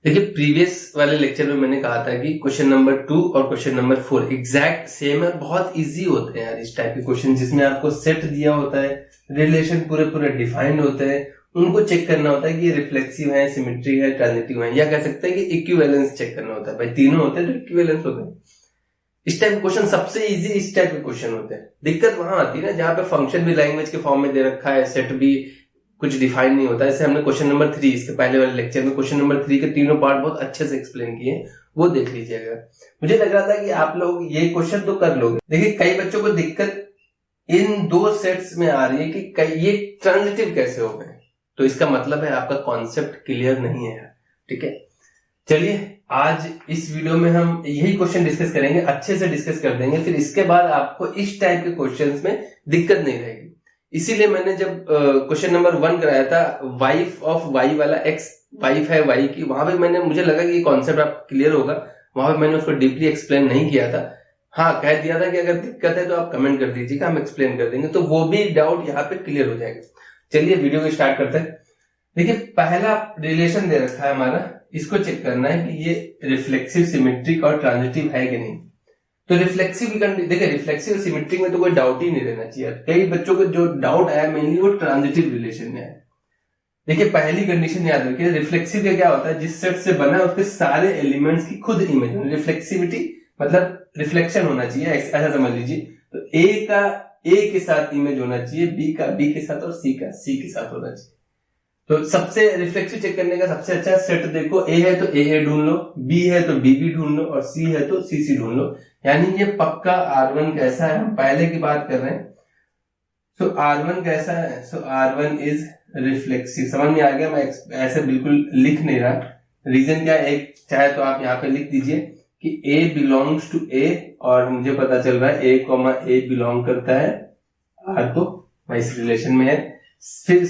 देखिए प्रीवियस वाले लेक्चर में मैंने कहा था कि क्वेश्चन नंबर 2 और क्वेश्चन नंबर 4 एग्जैक्ट सेम है, बहुत इजी होते हैं यार इस टाइप के क्वेश्चन जिसमें आपको सेट दिया होता है, रिलेशन पूरे पूरे डिफाइंड होते हैं, उनको चेक करना होता है कि ये रिफ्लेक्सिव है, सिमेट्री है, ट्रांजिटिव है, या कह सकते हैं कि इक्विवेलेंस चेक करना होता है। भाई तीनों होते हैं तो इक्विवेलेंस होते हैं। इस टाइप के क्वेश्चन सबसे इजी इस टाइप के क्वेश्चन होते हैं। दिक्कत वहां आती है ना जहां पे फंक्शन भी लैंग्वेज के फॉर्म में दे रखा है, सेट भी कुछ डिफाइन नहीं होता। जैसे हमने क्वेश्चन नंबर 3 इसके पहले वाले लेक्चर में क्वेश्चन नंबर 3 के तीनों पार्ट बहुत अच्छे से एक्सप्लेन किए, वो देख लीजिएगा। मुझे लग रहा था कि आप लोग ये क्वेश्चन तो कर लोगे। देखिए कई बच्चों को दिक्कत इन दो सेट्स में आ रही है कि ये ट्रांजिटिव कैसे हो गए, तो इसका मतलब है आपका कॉन्सेप्ट क्लियर नहीं है यार। ठीक है, चलिए आज इस वीडियो में हम यही क्वेश्चन डिस्कस करेंगे, अच्छे से डिस्कस कर देंगे, फिर इसके बाद आपको इस टाइप के क्वेश्चंस में दिक्कत नहीं रहेगी। इसीलिए मैंने जब क्वेश्चन नंबर 1 कराया था, वाइफ ऑफ वाई वाला, एक्स वाइफ है वाई की, वहां पे मुझे लगा कि ये कॉन्सेप्ट आप क्लियर होगा, वहां पे मैंने उसको डीपली एक्सप्लेन नहीं किया था। हाँ, कह दिया था कि अगर दिक्कत है तो आप कमेंट कर दीजिएगा, हम एक्सप्लेन कर देंगे, तो वो भी डाउट यहाँ पे क्लियर हो जाएगा। चलिए वीडियो को स्टार्ट करते हैं। देखिए पहला रिलेशन दे रखा है हमारा, इसको चेक करना है कि ये रिफ्लेक्सिव, सिमेट्रिक और ट्रांजिटिव है कि नहीं। तो रिफ्लेक्सिव की देखिए रिफ्लेक्सिव और सिमेट्रिक में तो कोई डाउट ही नहीं रहना चाहिए। कई बच्चों को जो डाउट आया मेनली वो ट्रांजिटिव रिलेशन में है। देखिए पहली कंडीशन याद रखिए, रिफ्लेक्सिव का क्या होता है, जिस सेट से बना है उसके सारे एलिमेंट्स की खुद इमेज होनी। रिफ्लेक्सिविटी मतलब रिफ्लेक्शन होना चाहिए, ऐसा समझ लीजिए। तो ए का ए के साथ इमेज होना चाहिए, बी का बी के साथ और सी का सी के साथ होना चाहिए। तो सबसे रिफ्लेक्सिव चेक करने का सबसे अच्छा सेट देखो, ए है तो ए ढूंढ लो, बी है तो बी ढूंढ लो, और सी है तो सी ढूंढ लो। यानी ये पक्का R1 कैसा है, हम पहले की बात कर रहे हैं। सो R1 कैसा है, सो R1 इज रिफ्लेक्सिव। समझ में आ गया, मैं ऐसे बिल्कुल लिख नहीं रहा। रीजन क्या है, एक चाहे तो आप यहाँ पे लिख दीजिए कि A बिलोंग्स टू A, और मुझे पता चल रहा है A बिलोंग करता है R को, मैं इस रिलेशन में है। फिर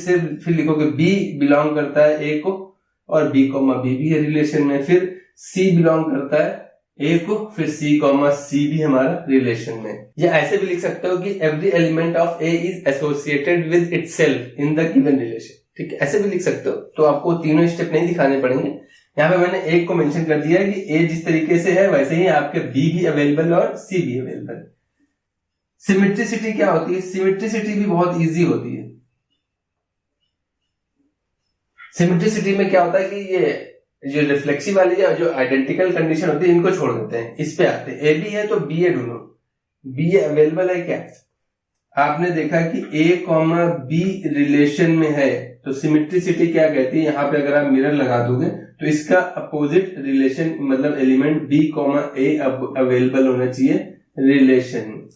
लिखोगे B बिलोंग करता है A को, और B भी है रिलेशन में। फिर C बिलोंग करता है A को, फिर C भी हमारा रिलेशन में। या ऐसे भी लिख सकते हो कि every element of A is associated with itself in the given relation. ठीक है, ऐसे भी लिख सकते हो। तो आपको तीनों स्टेप नहीं दिखाने पड़ेंगे। यहाँ पे मैंने एक को मेंशन कर दिया है कि A जिस तरीके से है वैसे ही आपके B भी अवेलेबल और C भी अवेलेबल। सिमेट्रिसिटी क्या होती है, सिमेट्रिसिटी भी बहुत इजी होती है। सिमेट्रिसिटी में क्या होता है कि ये जो रिफ्लेक्सिव वाली जो आइडेंटिकल कंडीशन होती है इनको छोड़ देते हैं, इस पे आते हैं। ए बी है तो बी ए ढूंढो, बी ए अवेलेबल है क्या। आपने देखा कि ए कॉमा बी रिलेशन में है, तो सिमेट्रिसिटी क्या कहती है, यहाँ पे अगर आप मिरर लगा दोगे तो इसका अपोजिट रिलेशन मतलब एलिमेंट बी कॉमा ए अवेलेबल होना चाहिए रिलेशन में।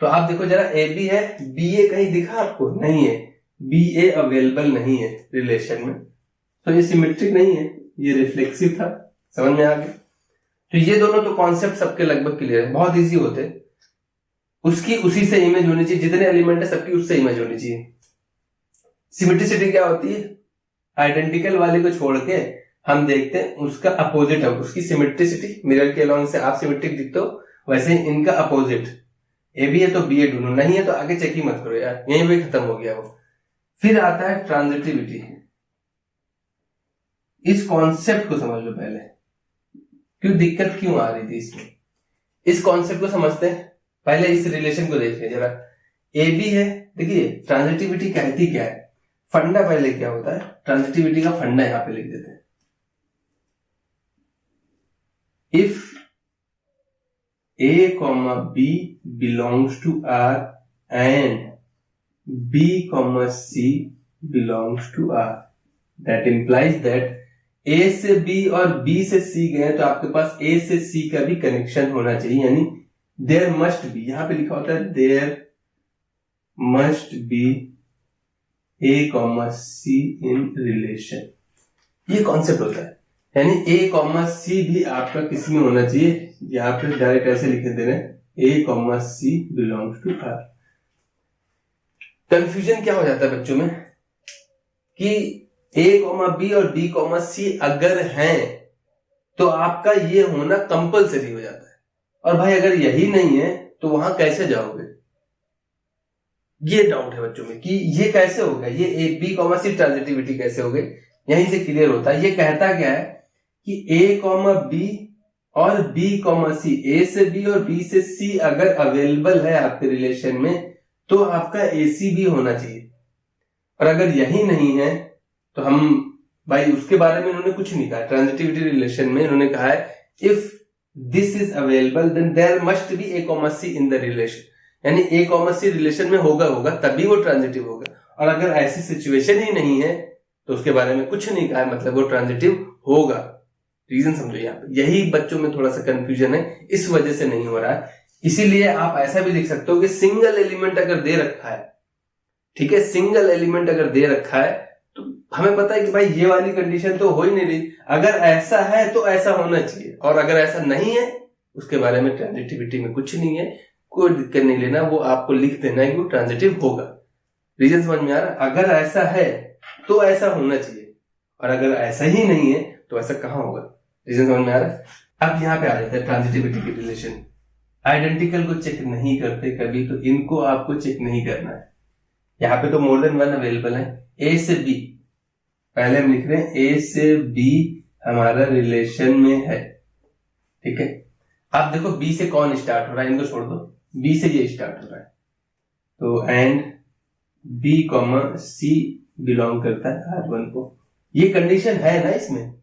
तो आप देखो जरा, ए बी है, बी ए कहीं दिखा आपको, नहीं है, बी ए अवेलेबल नहीं है रिलेशन में, तो ये सिमेट्रिक नहीं है, ये रिफ्लेक्सिव था। समझ में आ गया। तो ये दोनों तो कॉन्सेप्ट सबके लगभग क्लियर है, बहुत इजी होते हैं। उसकी उसी से इमेज होनी चाहिए, जितने एलिमेंट है सबकी उससे इमेज होनी चाहिए। सिमेट्रिसिटी क्या होती है, आइडेंटिकल वाले को छोड़ के हम देखते हैं उसका अपोजिट है उसकी सिमेट्रिसिटी। मिरर के अलॉन्ग से आप सिमेट्रिक दिखते हो, वैसे ही इनका अपोजिट। ए बी है तो बी ए ढूंढो, नहीं है तो आगे चेक ही मत करो यार, यहीं पे खत्म हो गया वो। फिर आता है ट्रांजिटिविटी। इस कॉन्सेप्ट को समझ लो पहले, क्यों दिक्कत क्यों आ रही थी इसमें। इस कॉन्सेप्ट को समझते हैं, पहले इस रिलेशन को देखिए जरा। ए बी है, देखिए ट्रांजिटिविटी कहती क्या है, फंडा पहले क्या होता है, ट्रांजिटिविटी का फंडा यहां पे लिख देते हैं। If A comma B belongs to R and B comma C belongs to R, that implies that A से B और B से C गए तो आपके पास A से C का भी कनेक्शन होना चाहिए। यानी there must be, यहां पे लिखा होता है there must be A comma C in relation, ये कॉन्सेप्ट होता है। यानी A कॉमा C भी आपका किसी में होना चाहिए। यहाँ पे डायरेक्ट ऐसे लिखे दे रहे हैं, A comma C belongs to R। Confusion क्या हो जाता है बच्चों में कि A कॉमा B और B कॉमा C अगर हैं तो आपका ये होना कंपलसरी हो जाता है, और भाई अगर यही नहीं है तो वहां कैसे जाओगे। ये डाउट है बच्चों में कि ये कैसे होगा, ये A B comma C transitivity कैसे हो गई, यहीं से क्लियर होता है। ये कहता क्या है कि ए कॉमा बी और बी कॉमा सी, ए से बी और बी से सी अगर अवेलेबल है आपके रिलेशन में तो आपका ए सी भी होना चाहिए। और अगर यही नहीं है तो हम भाई उसके बारे में इन्होंने कुछ नहीं कहा। ट्रांजिटिविटी रिलेशन में इन्होंने कहा है if this is available then there must be A comma C in the relation, यानी ए कॉमा सी रिलेशन में होगा तभी वो ट्रांजिटिव होगा। और अगर ऐसी सिचुएशन ही नहीं है तो उसके बारे में कुछ नहीं कहा है, मतलब वो ट्रांजिटिव होगा। रीजन समझो यहाँ पे, यही बच्चों में थोड़ा सा कंफ्यूजन है, इस वजह से नहीं हो रहा है। इसीलिए आप ऐसा भी लिख सकते हो कि सिंगल एलिमेंट अगर दे रखा है, ठीक है, सिंगल एलिमेंट अगर दे रखा है तो हमें पता है कि भाई ये वाली कंडीशन तो हो ही नहीं रही, अगर ऐसा है तो ऐसा होना चाहिए, और अगर ऐसा नहीं है उसके बारे में ट्रांजिटिविटी में कुछ नहीं है, कोई दिक्कत नहीं लेना, वो आपको लिख देना है कि वो ट्रांजिटिव होगा। रीजन समझ में आ रहा? अगर ऐसा है तो ऐसा होना चाहिए, और अगर ऐसा ही नहीं है तो ऐसा कहां होगा। रीजन समझ में आ रहा है? अब यहाँ पे आ जाता है ट्रांजिटिविटी की रिलेशन। आइडेंटिकल को चेक नहीं करते कभी, तो इनको आपको चेक नहीं करना है। यहाँ पे तो मोर देन वन अवेलेबल है। ए से बी, पहले हम लिख रहे हैं ए से बी हमारा रिलेशन में है, ठीक है। अब देखो बी से कौन स्टार्ट हो रहा है, इनको छोड़ दो, बी से ये स्टार्ट हो रहा है, तो and B comma C belong करता है R1 को। ये कंडीशन है ना इसमें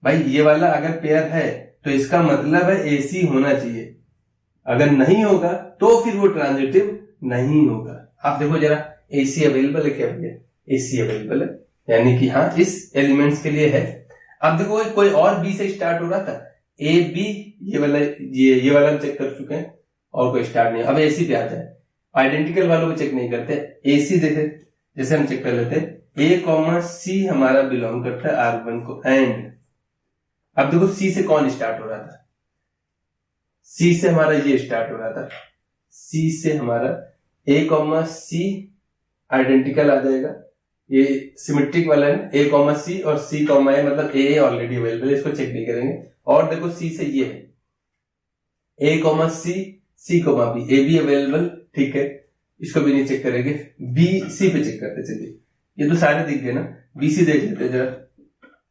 भाई, ये वाला अगर पेयर है तो इसका मतलब है AC होना चाहिए, अगर नहीं होगा तो फिर वो ट्रांजिटिव नहीं होगा। आप देखो जरा, AC अवेलेबल है क्या भैया? AC अवेलेबल है, यानी कि हाँ इस एलिमेंट्स के लिए है। अब देखो कोई और बी से स्टार्ट हो रहा था, ए बी, ये वाला हम चेक कर चुके हैं, और कोई स्टार्ट नहीं। अब AC पे आ जाए, आइडेंटिकल वालों को चेक नहीं करते, AC देखे जैसे हम चेक कर लेते हैं, ए कॉमा सी हमारा बिलोंग करता है R1 को, एंड अब देखो सी से कौन स्टार्ट हो रहा था, सी से हमारा ये स्टार्ट हो रहा था, सी से हमारा ए कॉमा सी आइडेंटिकल आ जाएगा, ये सिमेट्रिक वाला है, ए कॉमा सी और सी कॉमा ए, मतलब ए ऑलरेडी अवेलेबल है, इसको चेक नहीं करेंगे। और देखो सी से ये है, A comma C comma B, A B available, ठीक है, इसको भी नहीं चेक करेंगे। बी सी पे चेक करते चलिए, ये तो सारे दिख गए ना, बी सी देख लेते जरा,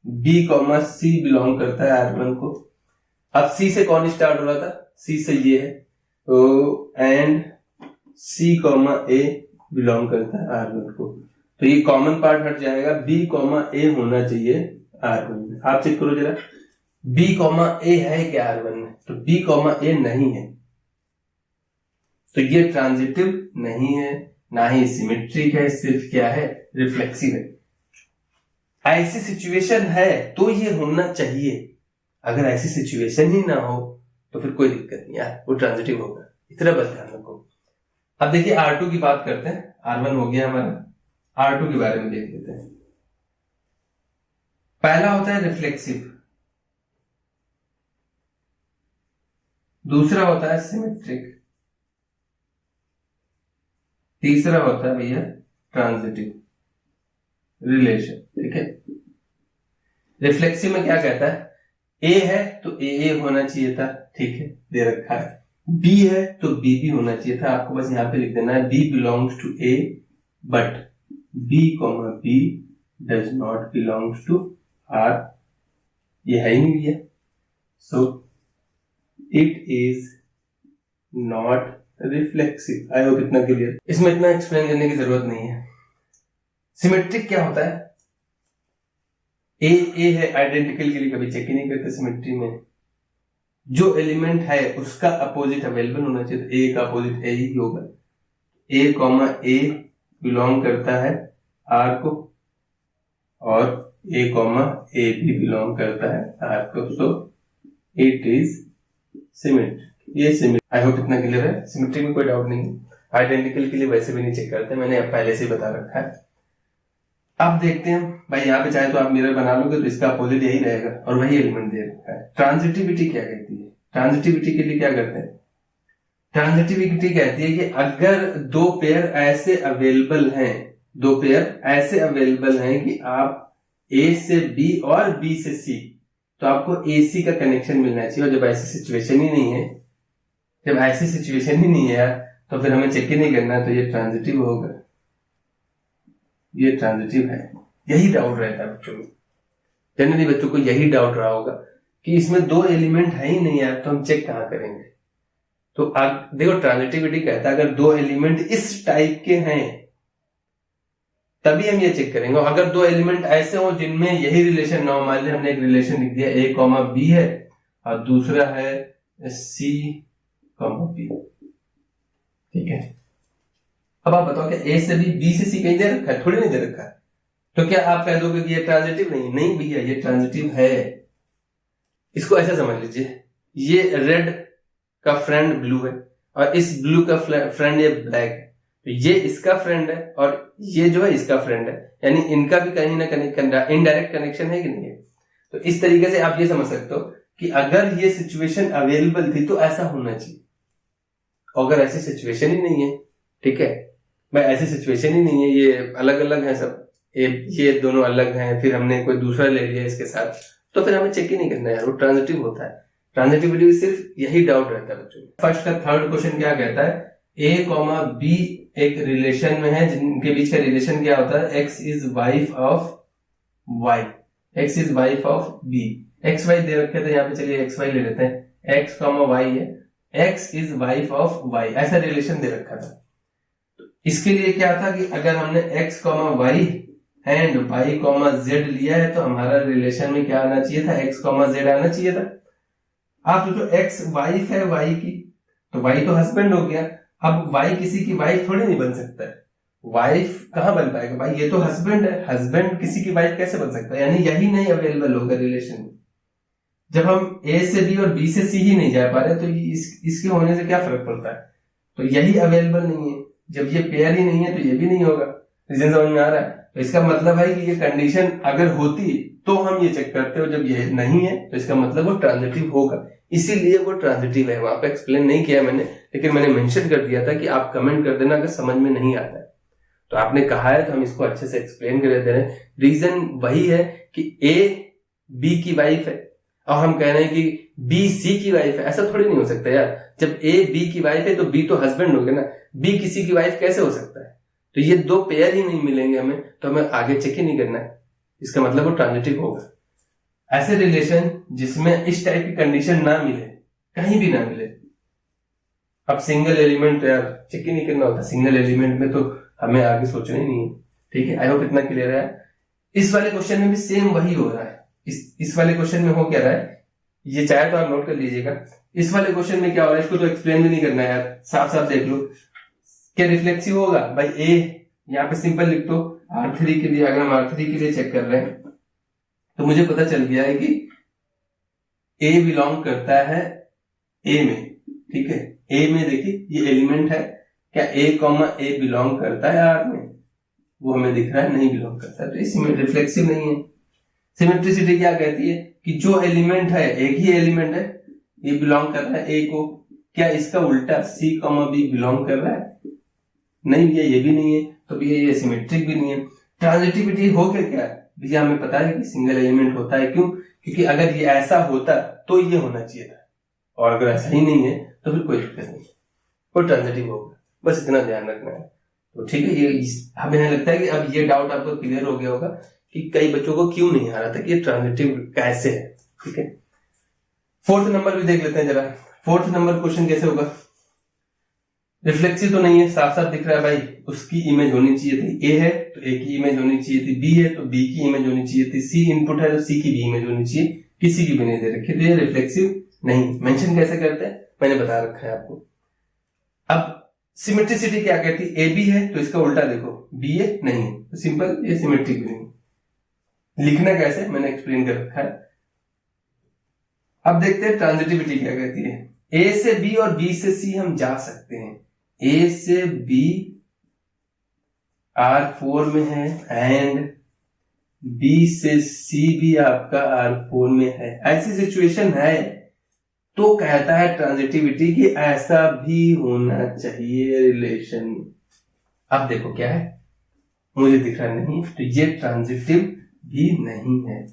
बी कॉमा सी बिलोंग करता है R1 को। अब सी से कौन स्टार्ट हो रहा था, सी से ये है, तो and C comma A belong करता है R1 को, तो ये कॉमन पार्ट हट जाएगा, बी कॉमा ए होना चाहिए R1 में। आप चेक करो जरा, बी कॉमा ए है क्या R1 में, तो बी कॉमा ए नहीं है, तो ये ट्रांजिटिव नहीं है, ना ही सिमेट्रिक है, सिर्फ क्या है, रिफ्लेक्सिव है। ऐसी सिचुएशन है तो ये होना चाहिए, अगर ऐसी सिचुएशन ही ना हो तो फिर कोई दिक्कत नहीं यार, वो ट्रांजिटिव होगा, इतना बस ध्यान रखो। अब देखिए R2 की बात करते हैं, R1 हो गया हमारा, R2 के बारे में देख लेते हैं। पहला होता है रिफ्लेक्सिव, दूसरा होता है सिमेट्रिक, तीसरा होता है भैया ट्रांजिटिव रिलेशन, ठीक है। रिफ्लेक्सिव में क्या कहता है, ए है तो ए होना चाहिए था, ठीक है, दे रखा है, बी है तो बी भी होना चाहिए था, आपको बस यहां पे लिख देना है B belongs to A but B comma B does not belongs to R, ये है ही नहीं भैया, so it is not reflexive. I hope इतना क्लियर, इसमें इतना एक्सप्लेन करने की जरूरत नहीं है। सिमेट्रिक क्या होता है, ए है, आइडेंटिकल के लिए कभी चेक ही नहीं करते सिमेट्री में, जो एलिमेंट है उसका अपोजिट अवेलेबल होना चाहिए, तो ए का अपोजिट ए ही होगा, ए कॉमा ए बिलोंग करता है आर को, और ए कॉमा ए भी बिलोंग करता है आर को, सो इट इज सिमेट्रिक, ये सिमेट्रिक। आई होप इतना क्लियर है, सिमेट्रिक में कोई डाउट नहीं है। आइडेंटिकल के लिए वैसे भी नहीं चेक करते, मैंने अब पहले से बता रखा है। अब देखते हैं भाई, यहाँ पे चाहे तो आप मिरर बना लोगे तो इसका अपोजिट यही रहेगा, और वही एलिमेंट दे रखा है। ट्रांजिटिविटी क्या कहती है, ट्रांजिटिविटी के लिए क्या करते हैं, ट्रांजिटिविटी कहती है कि अगर दो पेयर ऐसे अवेलेबल हैं, दो पेयर ऐसे अवेलेबल हैं कि आप ए से बी और बी से सी, तो आपको AC का कनेक्शन मिलना चाहिए। और जब ऐसी सिचुएशन ही नहीं है, जब ऐसी सिचुएशन ही नहीं है यार, तो फिर हमें चेक ही नहीं करना, तो ये ट्रांजिटिव होगा, ये ट्रांजिटिव है, यही डाउट रहता है बच्चों में। जनरली बच्चों को यही डाउट रहा होगा कि इसमें 2 एलिमेंट है ही नहीं यार, तो हम चेक कहाँ करेंगे। तो देखो ट्रांजिटिविटी कहता है अगर 2 एलिमेंट इस टाइप के हैं तभी हम ये चेक करेंगे। अगर 2 एलिमेंट ऐसे हो जिनमें यही रिलेशन ना हो, मान लीजिए हमने एक रिलेशन लिख दिया a, b है और दूसरा है c, b, ठीक है। अब आप बताओ क्या a से b से c कहीं दे रखा है? थोड़ी नहीं दे रखा है। तो क्या आप कह दोगे कि ये ट्रांजिटिव नहीं? नहीं भैया, ये ट्रांजिटिव है। इसको ऐसे समझ लीजिए, ये रेड का फ्रेंड ब्लू है और इस ब्लू का फ्रेंड ये ब्लैक है, तो ये इसका फ्रेंड है और ये जो है इसका फ्रेंड है, यानी इनका भी कहीं ना कहीं इनडायरेक्ट कनेक्शन है कि नहीं है। तो इस तरीके से आप ये समझ सकते हो कि अगर ये सिचुएशन अवेलेबल थी तो ऐसा होना चाहिए। अगर ऐसी सिचुएशन ही नहीं है, ठीक है भाई, ऐसी सिचुएशन ही नहीं है, ये अलग अलग है सब, ये दोनों अलग हैं, फिर हमने कोई दूसरा ले लिया इसके साथ, तो फिर हमें चेक ही नहीं करना यार, वो ट्रांजिटिव होता है। ट्रांजिटिविटी सिर्फ यही डाउट रहता है बच्चों में। फर्स्ट का थर्ड क्वेश्चन क्या कहता है, a, b एक रिलेशन में है जिनके बीच का रिलेशन क्या होता है, x is wife of y, x is wife of b। x y दे रखे थे यहाँ पे, चलिए x y ले लेते हैं, x, y है, x is wife of y, ऐसा रिलेशन दे रखा था। तो इसके लिए क्या था कि अगर हमने x, y and y, z लिया है तो हमारा रिलेशन में क्या आना चाहिए था, x, z आना चाहिए था। आप सोचो x वाइफ है y की, तो y तो हस्बैंड हो गया। अब y किसी की वाइफ थोड़ी नहीं बन सकता है, वाइफ कहां बन पाएगा भाई, ये तो हस्बैंड है, हस्बैंड किसी की वाइफ कैसे बन सकता है, यानी यही नहीं अवेलेबल होगा रिलेशन में। जब हम a से b और b से c ही नहीं जा पा रहे तो इसके होने से क्या फर्क पड़ता है, तो यही अवेलेबल नहीं है। जब ये पेयर ही नहीं है तो ये भी नहीं होगा। रीजन समझ में आ रहा है? तो इसका मतलब है कि ये कंडीशन अगर होती तो हम ये चेक करते हो, जब ये नहीं है तो इसका मतलब वो ट्रांजिटिव होगा, इसीलिए वो ट्रांजिटिव है। वहां पे एक्सप्लेन नहीं किया मैंने, लेकिन मैंने मेंशन कर दिया था कि आप कमेंट कर देना अगर समझ में नहीं आता है। तो आपने कहा है तो हम इसको अच्छे से एक्सप्लेन कर दे रहे हैं। रीजन वही है कि ए बी की वाइफ है और हम कह रहे हैं कि बी सी की वाइफ है, ऐसा थोड़ी नहीं हो सकता यार। जब ए बी की वाइफ है तो बी तो हस्बैंड हो गया ना, बी किसी की वाइफ कैसे हो सकता है? तो ये 2 पेयर ही नहीं मिलेंगे हमें, तो हमें आगे चेक ही नहीं करना है, इसका मतलब वो ट्रांजिटिव होगा। ऐसे रिलेशन जिसमें इस टाइप की कंडीशन ना मिले, कहीं भी ना मिले। अब सिंगल एलिमेंट यार चेक ही नहीं करना होता, सिंगल एलिमेंट में तो हमें आगे सोचना ही नहीं है, ठीक है। आई होप इतना क्लियर है। इस वाले क्वेश्चन में भी सेम वही हो रहा है। इस वाले क्वेश्चन में हो क्या रहा है, ये चाहे तो आप नोट कर लीजिएगा। इस वाले क्वेश्चन में क्या हो रहा है, इसको तो एक्सप्लेन भी नहीं करना है यार, साफ साफ देख लो। क्या रिफ्लेक्सिव होगा भाई, ए यहाँ पे सिंपल लिख दो। R3 के लिए, अगर हम R3 के लिए चेक कर रहे हैं तो मुझे पता चल गया है कि A बिलोंग करता है A में, ठीक है। A में देखिए ये एलिमेंट है, क्या A, बिलोंग करता है R में? वो हमें दिख रहा है नहीं बिलोंग करता है, तो ये रिफ्लेक्सिव नहीं है। सिमेट्रिसिटी क्या कहती है कि जो एलिमेंट है, एक ही एलिमेंट है, ये बिलोंग कर रहा है A को, क्या इसका उल्टा C, B बिलोंग कर रहा है? नहीं भैया, ये भी नहीं है, तो भैया ये सिमेट्रिक भी नहीं है। ट्रांजिटिविटी हो क्या है भैया, हमें पता है कि सिंगल एलिमेंट होता है। क्यों? क्योंकि अगर ये ऐसा होता तो ये होना चाहिए था, और अगर ऐसा ही नहीं है तो फिर कोई दिक्कत नहीं, वो ट्रांजिटिव होगा। बस इतना ध्यान रखना है। तो ठीक है, ये हमें लगता है कि अब ये डाउट आपको क्लियर हो गया होगा कि कई बच्चों को क्यों नहीं आ रहा था कि ये ट्रांजिटिव कैसे है, ठीक है। 4th नंबर भी देख लेते हैं जरा। 4th नंबर क्वेश्चन कैसे होगा, रिफ्लेक्सिव तो नहीं है, साफ साफ दिख रहा है भाई, उसकी इमेज होनी चाहिए थी। ए है तो ए की इमेज होनी चाहिए थी, बी है तो बी की इमेज होनी चाहिए थी, सी इनपुट है तो सी की भी इमेज होनी चाहिए, किसी की भी नहीं दे रखी, तो ये रिफ्लेक्सिव नहीं। मेंशन कैसे करते हैं मैंने बता रखा है आपको। अब सिमेट्रिसिटी क्या कहती है, ए बी है तो इसका उल्टा देखो, बी ए नहीं है, तो सिंपल ये सिमेट्रिक भी नहीं। लिखना कैसे मैंने एक्सप्लेन कर रखा है। अब देखते हैं ट्रांजिटिविटी क्या कहती है। ए से बी और बी से सी हम जा सकते हैं, ए से बी R4 में है एंड बी से सी भी आपका R4 में है, ऐसी सिचुएशन है तो कहता है ट्रांजिटिविटी कि ऐसा भी होना चाहिए रिलेशन। अब देखो क्या है, मुझे दिख रहा नहीं, तो ये ट्रांजिटिव भी नहीं है।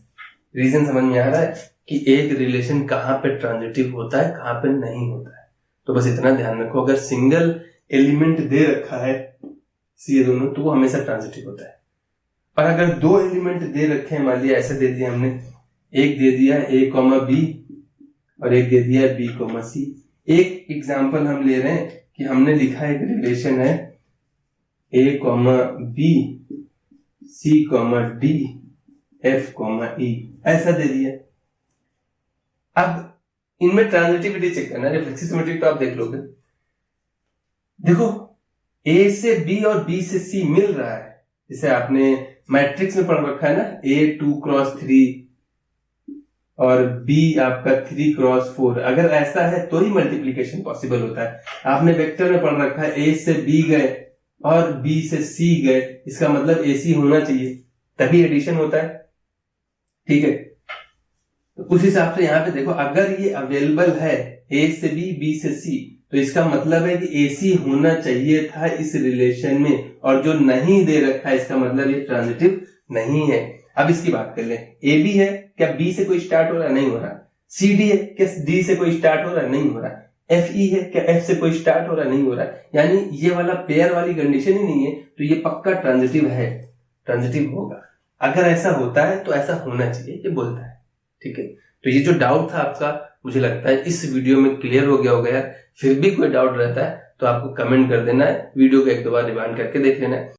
रीजन समझ में आ रहा है कि एक रिलेशन कहां पे ट्रांजिटिव होता है, कहां पे नहीं होता है। तो बस इतना ध्यान रखो, अगर सिंगल एलिमेंट दे रखा है सी दोनों तो वो हमेशा ट्रांजिटिव होता है। और अगर दो एलिमेंट दे रखे हैं, मान लिया ऐसे दे दिया हमने, एक दे दिया ए कॉमा बी और एक दे दिया बी कॉमा सी। एक एग्जाम्पल हम ले रहे हैं कि हमने लिखा एक रिलेशन है A comma B C comma D F comma E, ऐसा दे दिया। अब इनमें ट्रांजिटिविटी चेक करना, रिफ्लेक्सिव सिमेट्री तो आप देख लोगे। देखो ए से बी और बी से सी मिल रहा है, जैसे आपने मैट्रिक्स में पढ़ रखा है ना, ए 2x3 और बी आपका 3x4। अगर ऐसा है तो ही मल्टीप्लीकेशन पॉसिबल होता है। आपने वेक्टर में पढ़ रखा है ए से बी गए और बी से सी गए, इसका मतलब ए सी होना चाहिए तभी एडिशन होता है, ठीक है। तो उस हिसाब से यहाँ पे देखो, अगर ये अवेलेबल है ए से बी बी से सी, तो इसका मतलब है कि ए सी होना चाहिए था इस रिलेशन में, और जो नहीं दे रखा है इसका मतलब ये ट्रांजिटिव नहीं है। अब इसकी बात कर ले, ए बी है, क्या बी से कोई स्टार्ट हो रहा? नहीं हो रहा। सी डी है, क्या डी से कोई स्टार्ट हो रहा? नहीं हो रहा। एफ ई है, क्या एफ से कोई स्टार्ट हो रहा? नहीं हो रहा। यानी ये वाला पेयर वाली कंडीशन ही नहीं है, तो ये पक्का ट्रांजिटिव है, ट्रांजिटिव होगा। अगर ऐसा होता है तो ऐसा होना चाहिए, ये बोलता है, ठीक है। तो ये जो डाउट था आपका, मुझे लगता है इस वीडियो में क्लियर हो गया होगा यार। फिर भी कोई डाउट रहता है तो आपको कमेंट कर देना है, वीडियो को एक दो बार रिवाइंड करके देख लेना है।